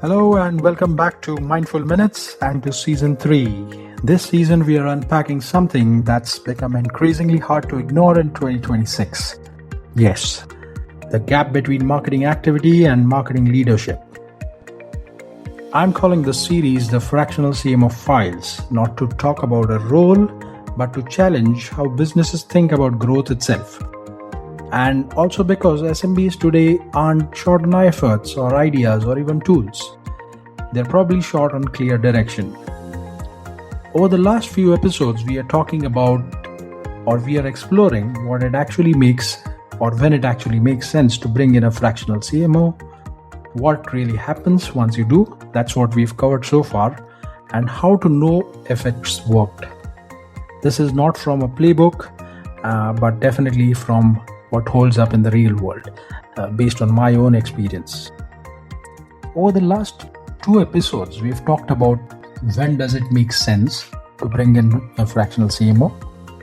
Hello and welcome back to Mindful Minutes and to Season 3. This season we are unpacking something that's become increasingly hard to ignore in 2026. Yes, the gap between marketing activity and marketing leadership. I'm calling this series the Fractional CMO Files, not to talk about a role, but to challenge how businesses think about growth itself. And also because SMBs today aren't short on efforts or ideas or even tools. They're probably short on clear direction. Over the last few episodes, we are talking about or we are exploring what it actually makes or when it actually makes sense to bring in a fractional CMO, what really happens once you do, that's what we've covered so far, and how to know if it's worked. This is not from a playbook, but definitely from what holds up in the real world, based on my own experience. Over the last 2 episodes, we've talked about when does it make sense to bring in a fractional CMO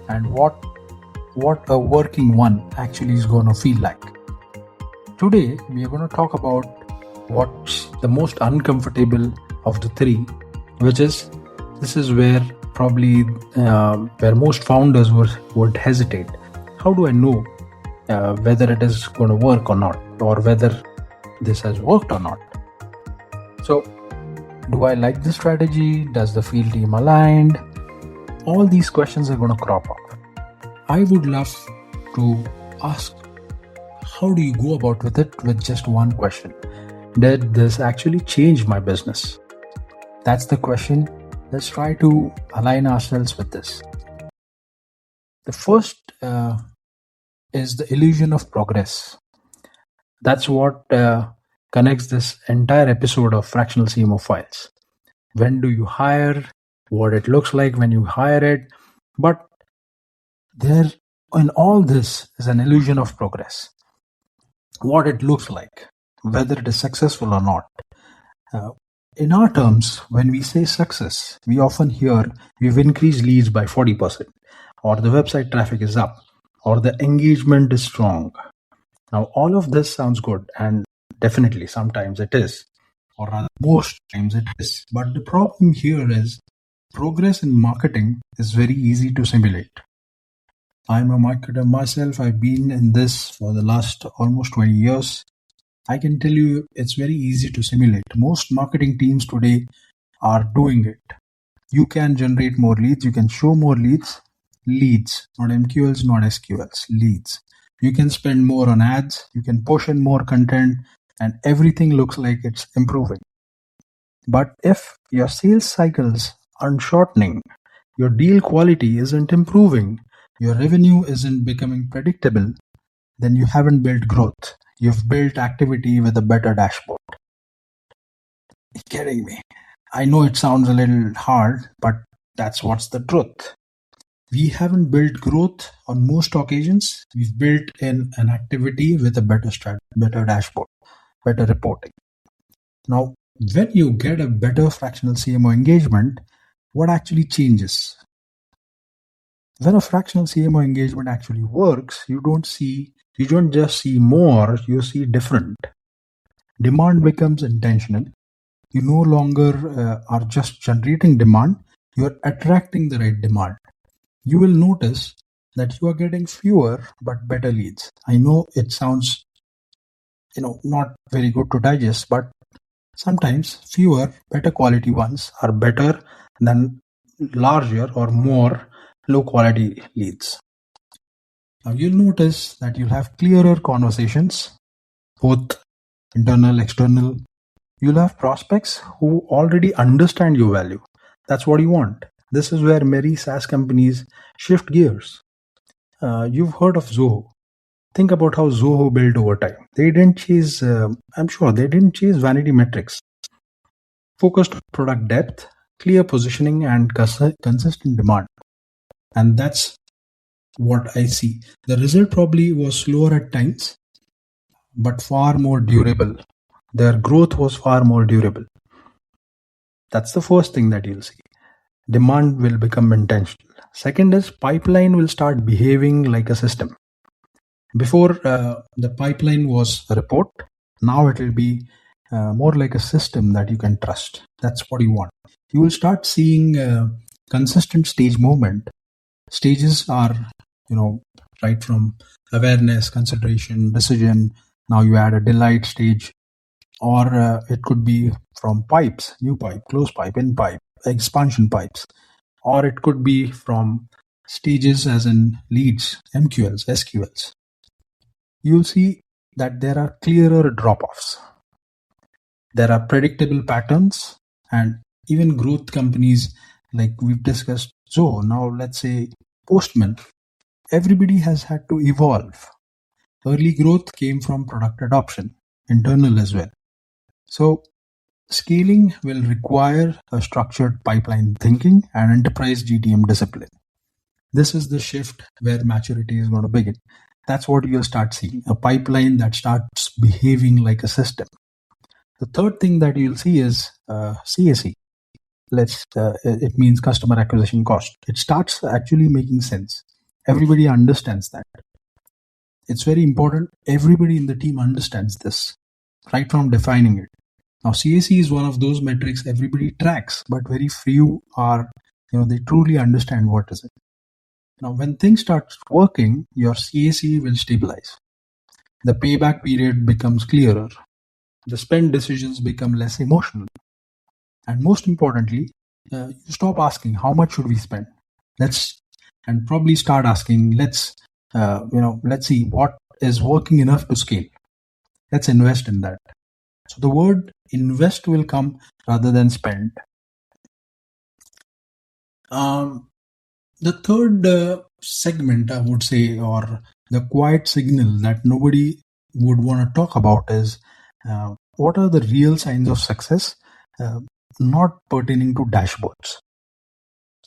and what a working one actually is going to feel like. Today, we are going to talk about what's the most uncomfortable of the 3, which is this is where probably where most founders would hesitate. How do I know whether it is going to work or not, or whether this has worked or not? So, do I like the strategy? Does the field team aligned? All these questions are going to crop up. I would love to ask, how do you go about with it with just one question? Did this actually change my business? That's the question. Let's try to align ourselves with this. The first is the illusion of progress. That's what connects this entire episode of Fractional CMO Files. When do you hire? What it looks like when you hire it. But there, in all this, is an illusion of progress. What it looks like, whether it is successful or not. In our terms, when we say success, we often hear we've increased leads by 40%, or the website traffic is up, or the engagement is strong. Now, all of this sounds good, and definitely sometimes it is, or rather most times it is. But the problem here is progress in marketing is very easy to simulate. I'm a marketer myself. I've been in this for the last almost 20 years. I can tell you it's very easy to simulate. Most marketing teams today are doing it. You can generate more leads. You can show more leads. Leads, not MQLs, not SQLs, leads. You can spend more on ads. You can push in more content and everything looks like it's improving. But if your sales cycles aren't shortening, your deal quality isn't improving, your revenue isn't becoming predictable, then you haven't built growth. You've built activity with a better dashboard. You're kidding me. I know it sounds a little hard, but that's what's the truth. We haven't built growth on most occasions. We've built in an activity with a better dashboard, better reporting. Now, when you get a better fractional CMO engagement, what actually changes? When a fractional CMO engagement actually works, you don't just see more, you see different. Demand becomes intentional. You no longer are just generating demand, you're attracting the right demand. You will notice that you are getting fewer but better leads. I know it sounds not very good to digest, but sometimes fewer, better quality ones are better than larger or more low quality leads. Now you'll notice that you'll have clearer conversations, both internal, external. You'll have prospects who already understand your value. That's what you want. This is where many SaaS companies shift gears. You've heard of Zoho. Think about how Zoho built over time. They didn't chase, they didn't chase vanity metrics. Focused on product depth, clear positioning, and consistent demand. And that's what I see. The result probably was slower at times, but far more durable. Their growth was far more durable. That's the first thing that you'll see. Demand will become intentional. Second is pipeline will start behaving like a system. Before the pipeline was a report, now it will be more like a system that you can trust. That's what you want. You will start seeing consistent stage movement. Stages are, right from awareness, consideration, decision. Now you add a delight stage, or it could be from pipes, new pipe, close pipe, in pipe, expansion pipes, or it could be from stages as in leads, MQLs, SQLs. You'll see that there are clearer drop-offs. There are predictable patterns, and even growth companies like we've discussed. So now let's say Postman, everybody has had to evolve. Early growth came from product adoption, internal as well. So scaling will require a structured pipeline thinking and enterprise GTM discipline. This is the shift where maturity is going to begin. That's what you'll start seeing, a pipeline that starts behaving like a system. The third thing that you'll see is CAC. It means customer acquisition cost. It starts actually making sense. Everybody understands that. It's very important. Everybody in the team understands this, right from defining it. Now, CAC is one of those metrics everybody tracks, but very few are, they truly understand what is it. Now, when things start working, your CAC will stabilize. The payback period becomes clearer. The spend decisions become less emotional. And most importantly, you stop asking, how much should we spend? And probably start asking, let's see what is working enough to scale. Let's invest in that. So the word invest will come rather than spend. The third segment, I would say, or the quiet signal that nobody would want to talk about is what are the real signs of success, not pertaining to dashboards.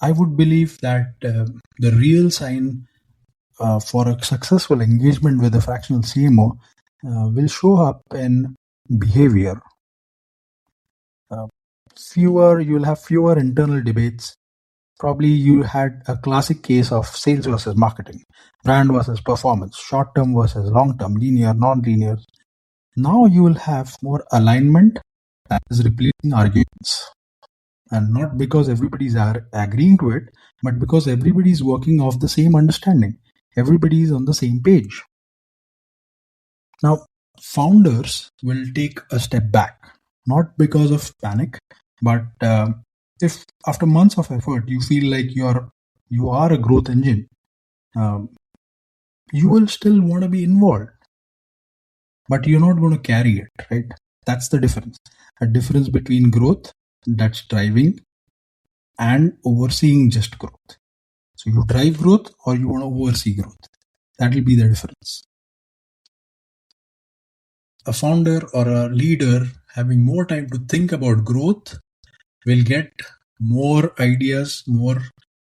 I would believe that the real sign for a successful engagement with a fractional CMO will show up in behavior. You'll have fewer internal debates. Probably you had a classic case of sales versus marketing, brand versus performance, short-term versus long-term, linear, non-linear. Now you will have more alignment that is replacing arguments. And not because everybody's agreeing to it, but because everybody's working off the same understanding. Everybody is on the same page. Now, founders will take a step back, not because of panic, but if after months of effort you feel like you are a growth engine, you will still want to be involved, but you're not going to carry it, right? That's the difference. A difference between growth that's driving and overseeing just growth. So you drive growth or you want to oversee growth. That will be the difference. A founder or a leader having more time to think about growth will get more ideas, more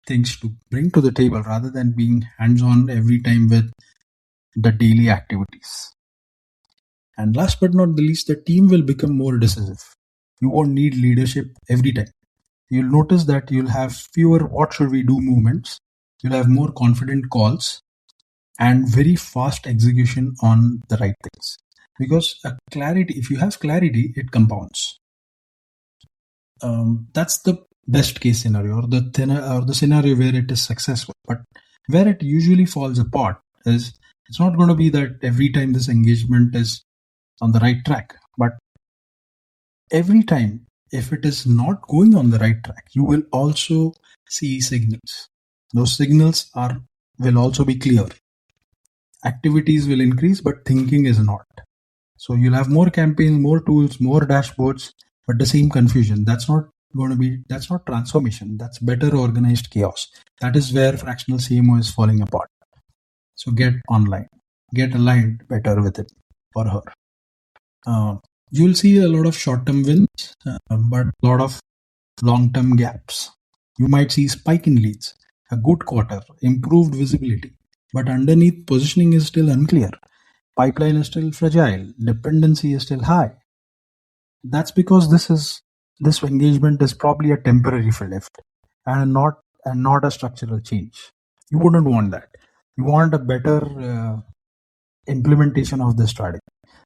things to bring to the table rather than being hands-on every time with the daily activities. And last but not the least, the team will become more decisive. You won't need leadership every time. You'll notice that you'll have fewer what should we do movements. You'll have more confident calls and very fast execution on the right things. Because if you have clarity, it compounds. That's the best case scenario, or the scenario where it is successful. But where it usually falls apart is it's not going to be that every time this engagement is on the right track, but every time if it is not going on the right track, you will also see signals. Those signals will also be clear. Activities will increase, but thinking is not. So you'll have more campaigns, more tools, more dashboards, but the same confusion. That's not transformation. That's better organized chaos. That is where fractional CMO is falling apart. So get online, get aligned better with it or her. You'll see a lot of short-term wins, but a lot of long-term gaps. You might see spike in leads, a good quarter, improved visibility, but underneath positioning is still unclear. Pipeline is still fragile. Dependency is still high. That's because this engagement is probably a temporary lift and not a structural change. You wouldn't want that. You want a better implementation of this strategy.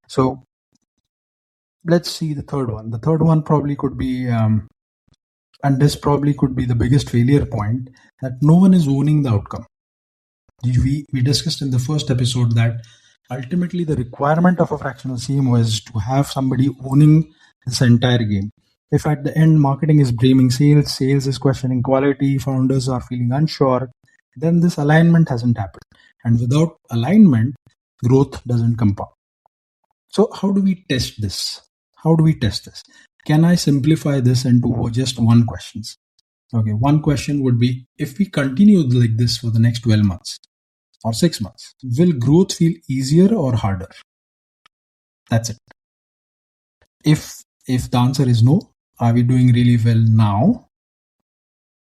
So let's see the third one. The third one probably could be, and this probably could be the biggest failure point, that no one is owning the outcome. We discussed in the first episode that ultimately the requirement of a fractional CMO is to have somebody owning this entire game. If at the end marketing is blaming sales, sales is questioning quality, founders are feeling unsure, then this alignment hasn't happened. And without alignment, growth doesn't compound. So how do we test this? Can I simplify this into just one question? Okay, one question would be, if we continue like this for the next 12 months or 6 months, will growth feel easier or harder? That's it. If the answer is no, are we doing really well now?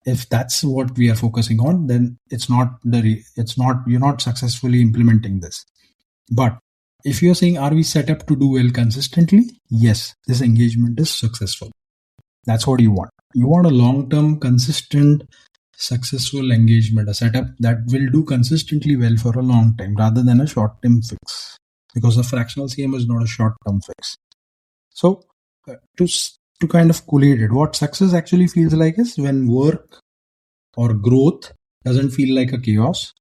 If that's what we are focusing on, then you're not successfully implementing this. But if you're saying, are we set up to do well consistently? Yes, this engagement is successful. That's what you want. You want a long-term, consistent, successful engagement, a setup that will do consistently well for a long time rather than a short-term fix. Because a fractional CMO is not a short-term fix. So to kind of collate it, what success actually feels like is when work or growth doesn't feel like a chaos.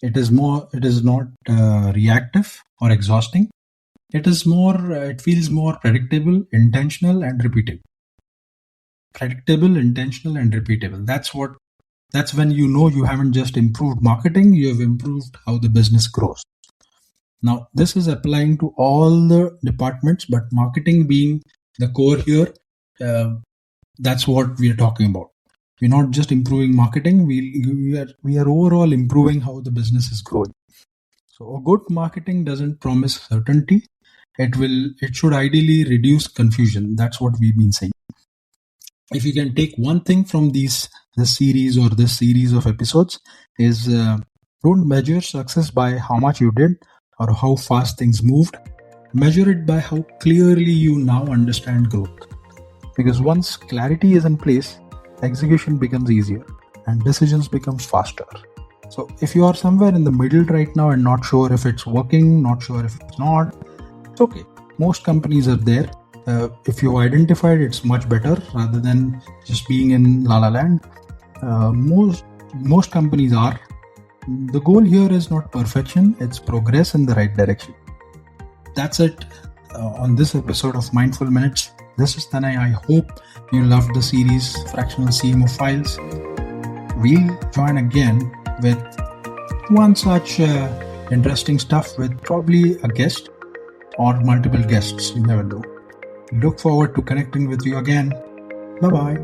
It is not reactive or exhausting. It feels more predictable, intentional, and repeatable. Predictable, intentional, and repeatable. That's when you know you haven't just improved marketing, you have improved how the business grows. Now, this is applying to all the departments, but marketing being the core here, that's what we are talking about. We're not just improving marketing, we are overall improving how the business is growing. So a good marketing doesn't promise certainty. It should ideally reduce confusion. That's what we've been saying. If you can take one thing from this series of episodes, is don't measure success by how much you did or how fast things moved. Measure it by how clearly you now understand growth. Because once clarity is in place, execution becomes easier and decisions become faster. So if you are somewhere in the middle right now and not sure if it's working, not sure if it's not, it's okay. Most companies are there. If you identified, it's much better rather than just being in la la land. Most companies are. The goal here is not perfection, it's progress in the right direction. That's it on this episode of Mindful Minutes. This is Tanay. I hope you loved the series Fractional CMO Files. We'll join again with one such interesting stuff with probably a guest or multiple guests. You never know. Look forward to connecting with you again. Bye-bye.